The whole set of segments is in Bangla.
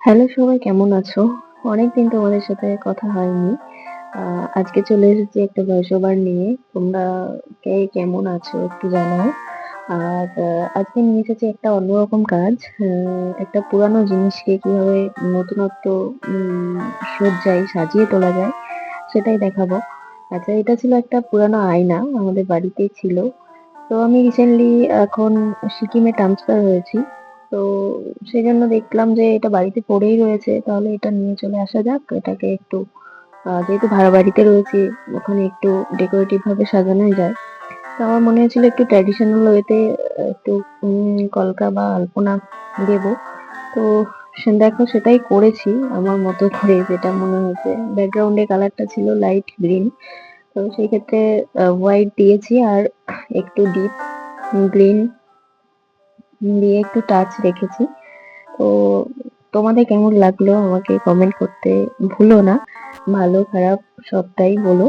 হ্যালো সবাই, কেমন আছো? অনেকদিন তোমাদের সাথে কথা হয়নি। আজকে চলে এসেছি একটা ভয়েস ওভার নিয়ে। তোমরা কে কেমন আছো একটু জানাও। আর আজকে নিয়ে এসেছি একটা অন্যরকম কাজ। একটা পুরানো জিনিসকে কিভাবে নতুনত্ব উম সজ্জায় সাজিয়ে তোলা যায় সেটাই দেখাবো। আচ্ছা, এটা ছিল একটা পুরানো আয়না, আমাদের বাড়িতেই ছিল। তো আমি রিসেন্টলি এখন সিকিমে ট্রান্সফার হয়েছি। তো সেজন্য দেখলাম যে এটা বাড়িতে পড়েই রয়েছে, তাহলে এটা নিয়ে চলে আসা যাক। এটাকে একটু যেহেতু ভাড়া বাড়িতে রয়েছি, ওখানে একটু ডেকোরেটিভ ভাবে সাজানোই যায়। তো আমার মনে হয়েছিল একটু ট্র্যাডিশনাল ওয়েতে একটু কলকা বা আলপনা দেবো। তো দেখো সেটাই করেছি আমার মতো করে, যেটা মনে হয়েছে। ব্যাকগ্রাউন্ডে কালারটা ছিল লাইট গ্রিন, তো সেই ক্ষেত্রে হোয়াইট দিয়েছি আর একটু ডিপ গ্রিন দিয়ে একটু টাচ রেখেছি। তো তোমাদের কেমন লাগলো আমাকে কমেন্ট করতে ভুলো না। ভালো খারাপ সবটাই বলো।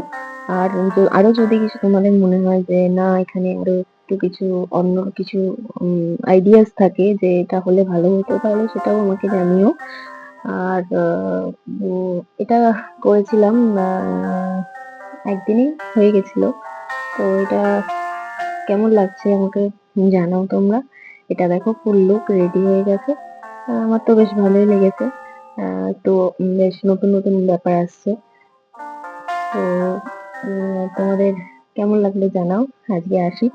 আর আরো যদি কিছু তোমাদের মনে হয় যে না, এখানে আরো একটু কিছু অন্য কিছু আইডিয়াস থাকে যে এটা হলে ভালো হতো, তাহলে সেটাও আমাকে জানিও। আর এটা করেছিলাম একদিনই হয়ে গেছিল। তো এটা কেমন লাগছে আমাকে জানাও তোমরা। এটা দেখো ফুল লুক রেডি হয়ে গেছে। আমার তো বেশ ভালোই লেগেছে। তো বেশ নতুন নতুন ব্যাপার আসছে। তো তোমাদের কেমন লাগলো জানাও। আজকে আসি।